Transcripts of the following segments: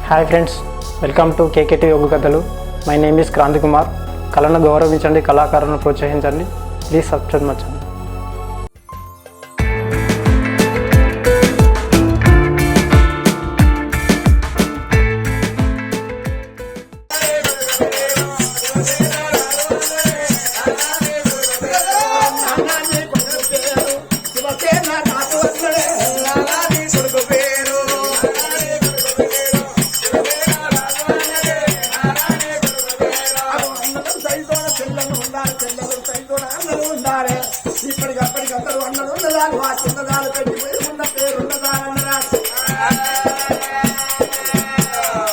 Hi friends, welcome to KKT యోగ కథలు. My name is Kranthi Kumar. కళను గౌరవించండి, కళాకారులను ప్రోత్సహించండి. Please subscribe my channel. ఇప్పటికప్పటికందరూ అన్నలు ఉన్నదాలు ఆ చిన్నదాలు పెట్టిపోయి ఉన్న పేరు ఉన్నదాలన్నరా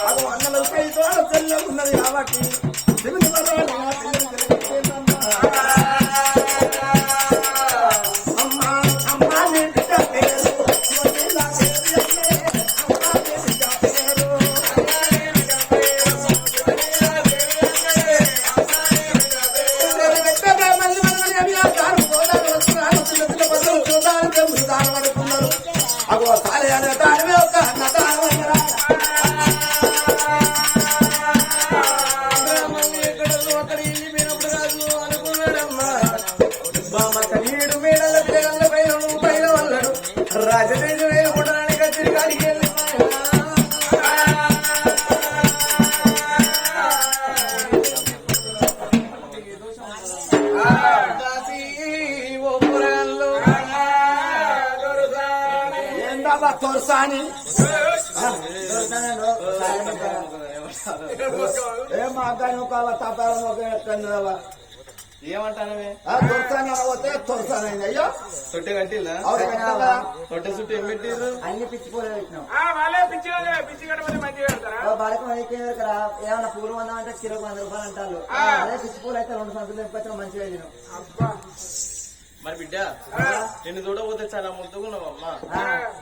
అదో అన్నలు పైతో చెల్లె ఉన్నది కాబట్టి తోర్సాని ఏమంటానవే పోతే తోర్సానైంది అయ్యో తొట్టె కట్టిల్లా తొట్టె చుట్టూ ఏం పెట్టిర్రు అన్ని పిచ్చి పూలు పెట్టినాం. బాలకం అయితే ఏమన్నా పూలు వందామంటే కిలోకి 100 రూపాయలు అంటారు. అదే పిచ్చి పూలు అయితే 2 సంచులు తెంపుకొచ్చిన మంచిగా తిన్నాం. మరి బిడ్డ నిన్ను చూడబోతే చాలా ముద్దుకున్నావమ్మా.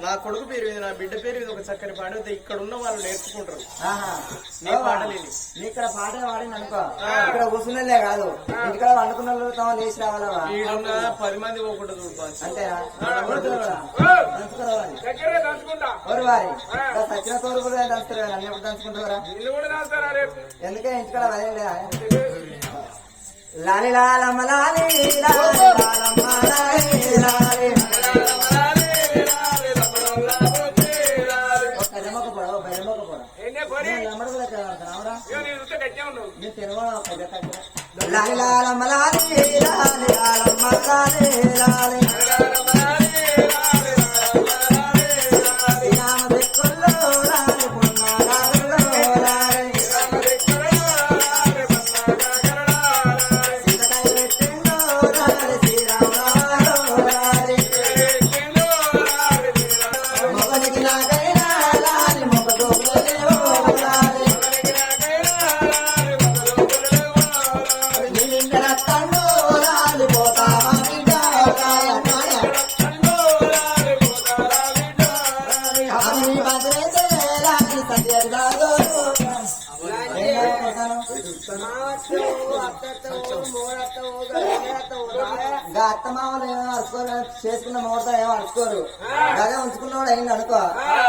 నా కొడుకు పేరు ఇది, నా బిడ్డ పేరు ఇది ఒక చక్కని పాట అయితే ఇక్కడ ఉన్న వాళ్ళు నేర్చుకుంటారు. నీ పాటలేని ఇక్కడ పాట పాడింది అనుకో, ఇక్కడ కూర్చున్నలే కాదు ఇక్కడ వండుకున్న వాళ్ళు లేచి రావాలా. ఈడున్న 10 మంది పోకుండా చూడవచ్చు. అంతేనా? ఎవరు వారి సచిన తోడు కూడా దంచుతారు కదా, అన్ని ఎప్పుడు దంచుకుంటారా? ఎందుకే ఇంటికాడ వదిలేదా? లాలి లాలమ్మ లాలి లాలమ్మ లాలి లాలి లాలి లాలమ్మ లాలి లాలమ్మ లాలి లాలి అత్తమామలు ఏమో అడుచుకోరు, చేసుకున్న ముహూర్తం ఏమో అడుచుకోరు. బాగా ఉంచుకున్నవాడు అయింది అనుకో,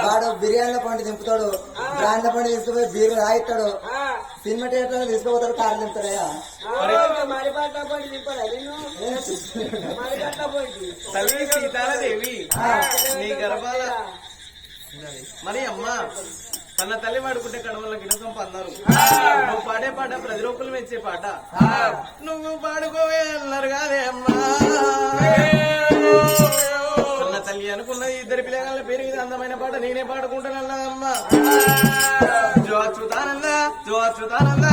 వాడు బిర్యానీలో పండు దింపుతాడు, బ్రాండ్ల పండు తీసుకుపోయి బీరు రాయిస్తాడు, సినిమా థియేటర్ తీసుకుపోతాడు, కారు దింపుతాడయ్యా. తల్లి సీతారాదేవి నీ గర్భాల మరి అమ్మా తన తల్లి పాడుకుంటే కడవల గిడసం అన్నారు. నువ్వు పాడే పాట ప్రతి లోపల మెచ్చే పాట నువ్వు పాడుకోవే అన్నారు కాదే అమ్మా. తన తల్లి అనుకున్న 2 పిల్లగాళ్ళ పేరు మీద అందమైన పాట నేనే పాడుకుంటానన్నదమ్మా. జో అచ్యుతానంద జో అచ్యుతానంద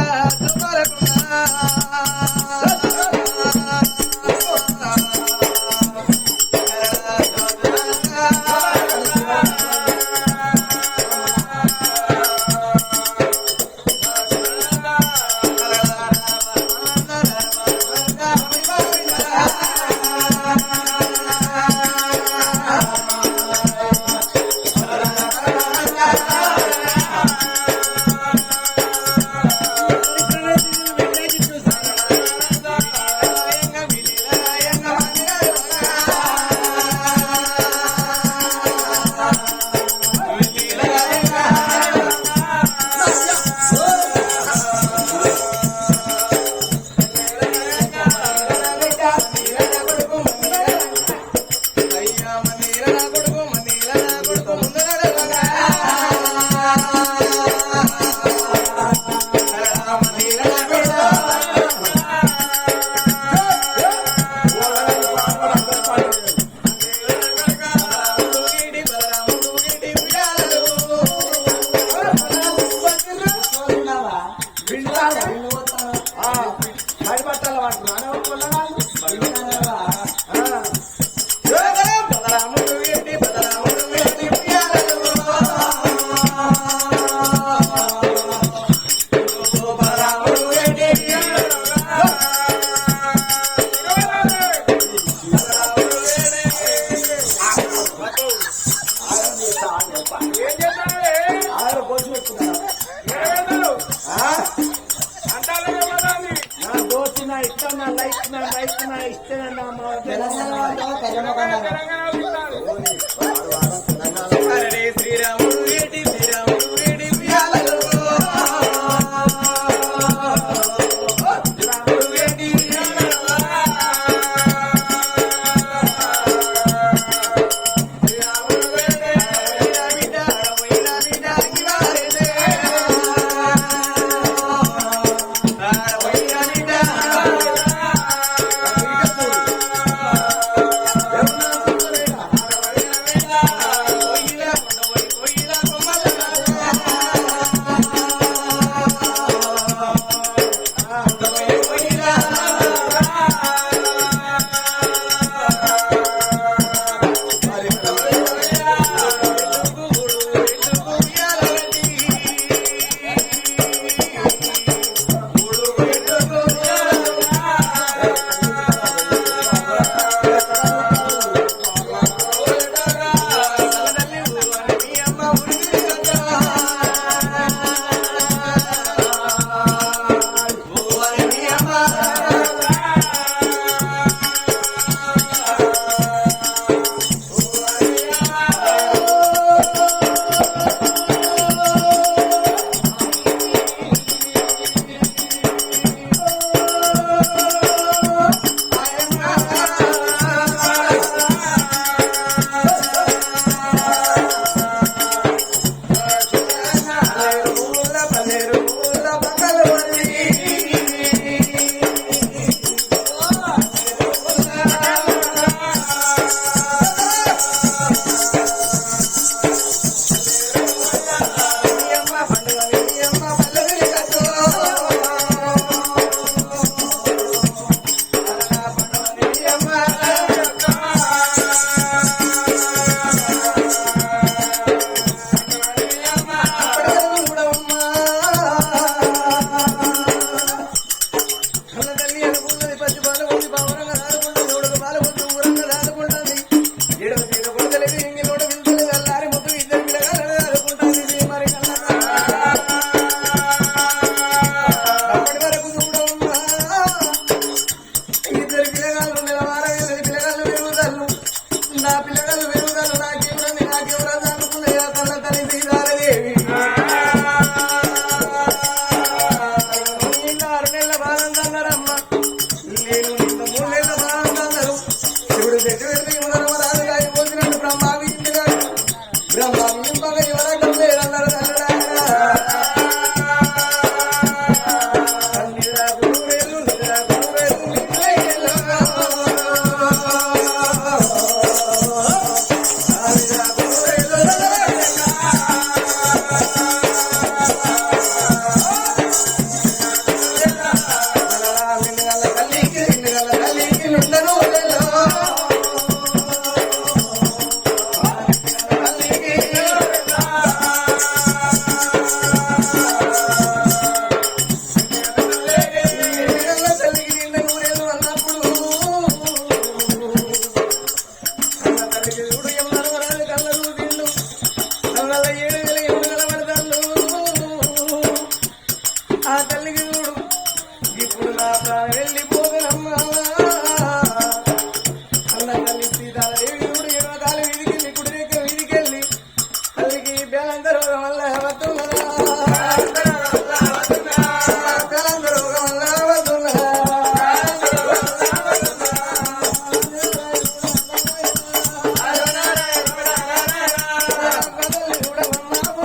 శ్రీరాముడు ఏటి శ్రీరాముడు ఏటి ఉయ్యాలలో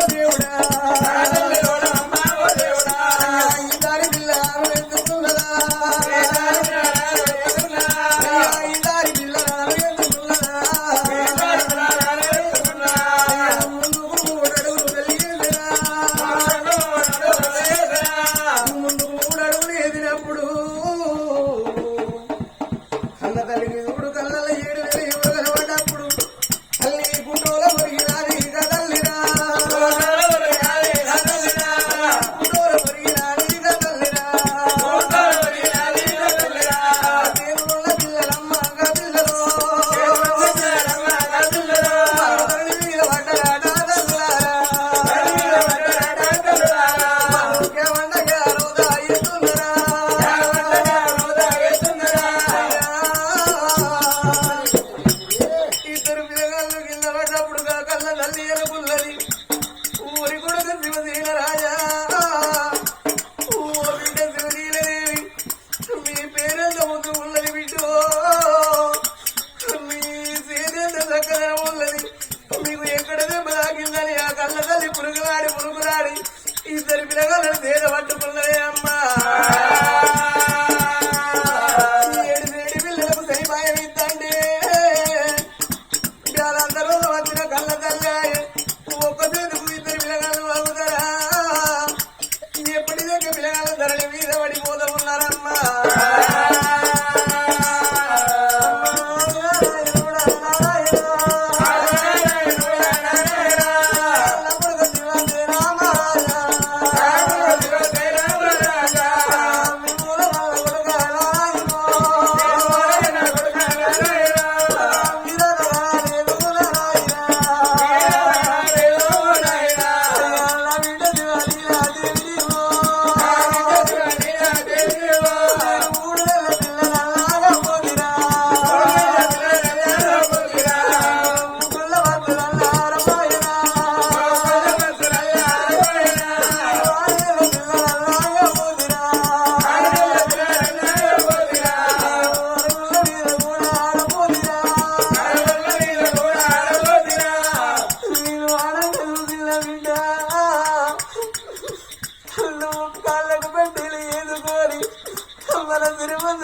దేవుడా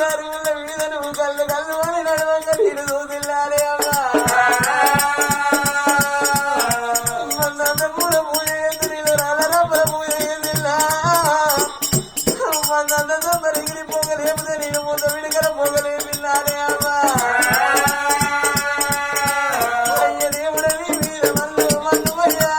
సరువుల మీద నువ్వు కళ్ళు కళ్ళు అని నడవంగ నేను చూసిల్లాలే అమ్మా మందంత పూల పూజ చేసి నేను రాలరబ్బల పూజ చేసిల్లా మందంత సొందరిగిరి పొగలేపితే నేను ముందు విడిగల పొగలేపిల్లాలే అమ్మా అయ్య దేవుడని మీద మన్ను మన్నువయ్యా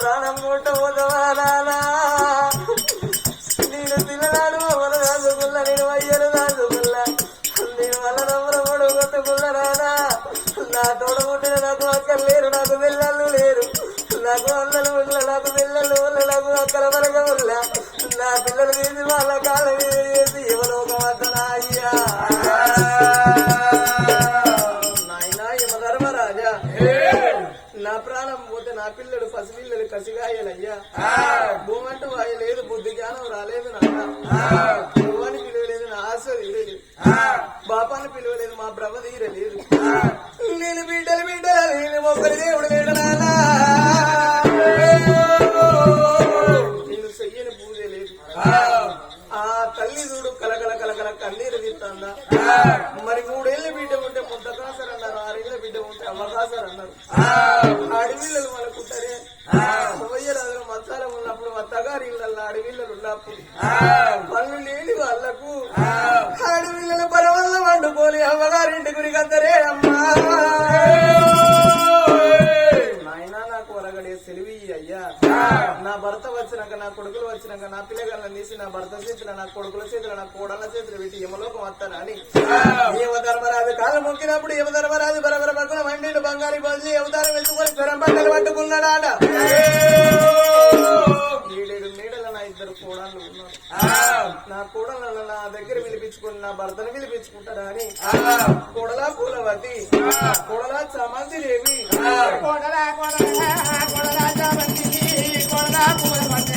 ప్రాణం మూట పోదవాలా నేను పిల్లలాడు మన దాచుకుల్ల నేను అయ్యను దాచుకుల్ల నేను వల్ల నమ్మరముడు కొట్టుకుల్లరానా నా తోడబుట్టిన నాకు అక్కలు లేరు నాకు పిల్లలు లేరు నాకు అన్నలు ఉల్ల నాకు పిల్లలు ఉల్ల నాకు అక్కల వరక ఉల్ల నా పిల్లలు తీసి వాళ్ళ కాళ్ళ చేసి ఎవలోకం అద్దనా అయ్యా నాయన యమధర్మరాజా నా ప్రాణం పోతే నా పిల్లలు పసిపిల్లలు కసిగాయలయ్యా భూమంటూ వాయలేదు బుద్ధి జ్ఞానం రాలేదు నాన్న పిలవలేదు నా ఆశ తీరలేదు బాపాన్ని పిలవలేదు మా బ్రహ్మ తీరలేదు నేను బిడ్డలు నేను ఒక్కరి దేవుడు లేడనా నేను చెయ్యని పూజ లేదు ఆ తల్లి చూడు కలకల కలకల కన్నీరు తీస్తుందా మరి 3 ఏళ్ళ బిడ్డ ఉంటే ముద్దకాసరు అన్నారు 6 ఏళ్ళ బిడ్డ ఉంటే అమ్మకాసరు అన్నారు అడవిళ్ళలు మనకుంటారే రాజులు మసాలా ఉన్నప్పుడు అత్తగారి ఇళ్ళల్లో అడవిళ్ళలు ఉన్నప్పుడు పనులు లేని వాళ్ళకు అడవిళ్ళలు పరవల్ల వండుకోని అమ్మగారింటి గురికందరే అమ్మా నాయనా నాకు వరగడే సెలివి అయ్యా నా భర్త వచ్చినాక నా కొడుకులు వచ్చినాక నా పిల్లగాళ్ళని తీసి నా భర్త చేతులు నా కొడుకుల చేతులు నా కోడళ్ళ చేతులు పెట్టి యమలోకం వస్తానని యమధర్మరాజు కాలం మొక్కినప్పుడు యమధర్మరాజు బరబర పక్కన మండి బంగారు బదిలీ అవతారం ఎత్తుకొని స్వరం బట్టలు పట్టుకున్నాడాట 7 నీడల నా 2 కోడళ్ళు ఉన్నారు నా కోడళ్ళ నా దగ్గర పిలిపించుకుని నా భర్తను పిలిపించుకుంటారా అని కోడలా పూలవతి కోడలా చామంతి దేవి కోడలా చామంతి కోడలా పూలవతి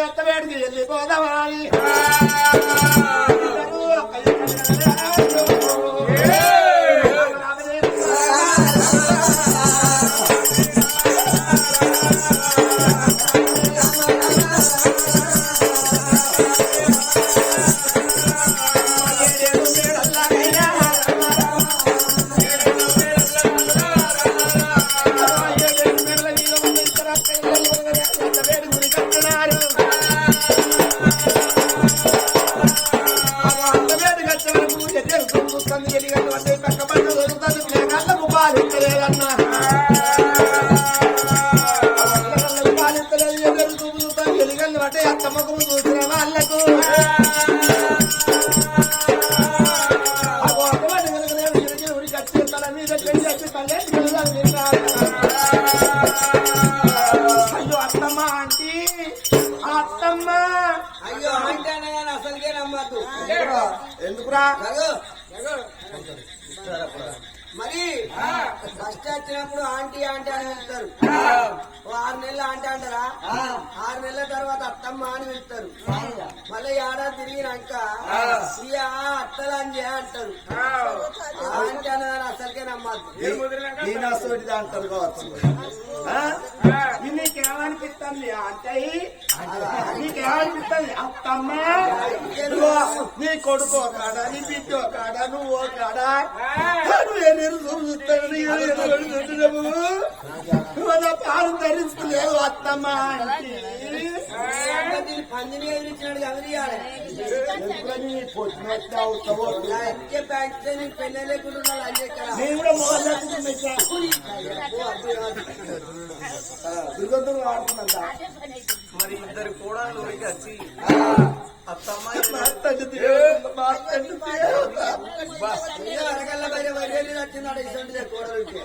ఎత్తవేడికి వెళ్ళిపోదామని మరి వచ్చినప్పుడు ఆంటీ ఆంటీ అని పిలుస్తారు. ఓ 6 నెలలు ఆంటీ అంటారా? 6 నెలల తర్వాత అత్తమ్మ అని పిలుస్తారు. మళ్ళీ ఏడాది తిరిగినాక ఇక అత్తలంజే అంటారు. ఆంటీ అన్నదాన్ని అసలుకే నమ్మద్దు. దీనాసోటి అంటారు కావచ్చు. నీకేమనిపిస్తుంది అంటే నీకేమనిపిస్తుంది అత్తమ్మ నీ కొడుకో కాడా నీ బిడ్డో కాడా నువ్వో కాడా నా పాలు ధరించలేదు అత్తమ్మ పందిని ఎదిరించినాడు ఎవరియాలి పొద్దునట్టు అవుతావో పెళ్ళే లేకుండా అంజే కదా. నేను కూడా మొదలు దుర్గంతులు ఆడుతున్నా మరి ఇద్దరు కూడా ఊరికి వచ్చి అత్తమ్మ అరగల్ల బయట వరేది వచ్చిందాడు ఇటువంటి కూడలికి.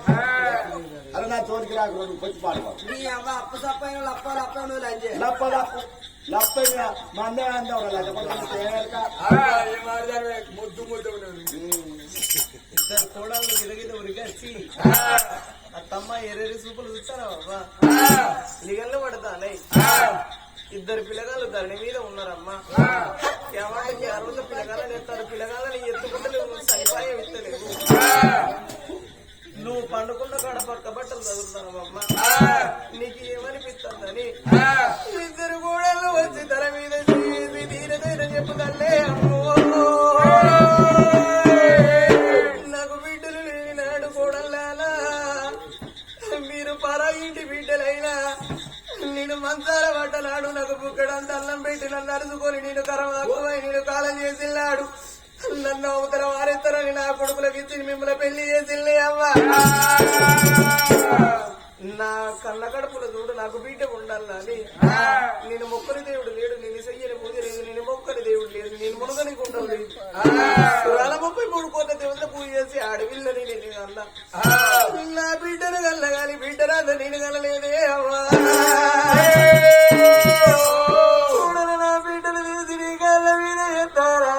అలా నా తోడికి రాకు కొంచెం పాడుకో నీ అవ్వ అప్పు సప్పైన లప్ప లప్ప నువ్వు అంజే లప్పగా మందే అంటావు ఇద్దరు కూడా గిరగిద ఊరికి వచ్చి అత్తమ్మ ఎర్రెరి సూపులు చూస్తారా బాబా లిగల్లో పడతానే. ఇద్దరు పిల్లగాళ్ళు ధరణి మీద ఉన్నారమ్మా. కేవలం 60 పిల్లగాళ్ళని ఎత్తారు. పిల్లగాళ్ళని ఎత్తుకుంటే నువ్వు సరిపాయం ఇస్తలేవు. నువ్వు పండుకున్న కాడ పక్క బట్టలు చదువుతున్నావమ్మా. నీకు ఏమనిపిస్తుందని ఇద్దరు కూడా వచ్చి ధర మీద తీరదైన చెప్పుదల్లే అమ్మో. నాకు బిడ్డలు లేని నాడు కూడల్లానా మీరు పరా ఇంటి బిడ్డలైనా నేను మంచాల పడ్డలాడు. నాకు బుక్కడంత అల్లం పెట్టి నన్ను అరుచుకొని నేను కరం తక్కువై నేను కాలం చేసిల్లాడు. నన్ను అవతల వారెత్తరని నా కొడుకులకు ఇచ్చి మిమ్మల్ని పెళ్లి చేసిల్లే అవ్వా. నా కళ్ళ కడుపులో చూడు నాకు బిడ్డ ఉండాలని. నేను మొక్కని దేవుడు లేడు, నేను చెయ్యని పూజ లేదు, నేను మొక్కని దేవుడు లేదు, నేను మునగని గుండం లేదు. 33 కోట్ల దేవుళ్ళ పూజ చేసి ఆడవిల్లని నేను అన్నా. నా బిడ్డను కళ్ళగాలి బిడ్డరాద నేను కలలేదే అవ్వా. చూడను నా బిడ్డను తీసి నీ కాళ్ళ మీద ఎత్తారా.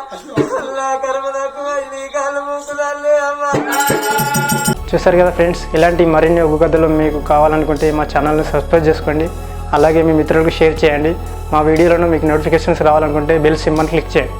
నా కర్మ తక్కువ నీ కాళ్ళు మూకుదాలే అవ్వా. చూసారు కదా ఫ్రెండ్స్, ఇలాంటి మరిన్ని ఒగ్గు కథలు మీకు కావాలనుకుంటే మా ఛానల్ని సబ్స్క్రైబ్ చేసుకోండి. అలాగే మీ మిత్రులకు షేర్ చేయండి. మా వీడియోలను మీకు నోటిఫికేషన్స్ రావాలనుకుంటే బెల్ సింబల్ క్లిక్ చేయండి.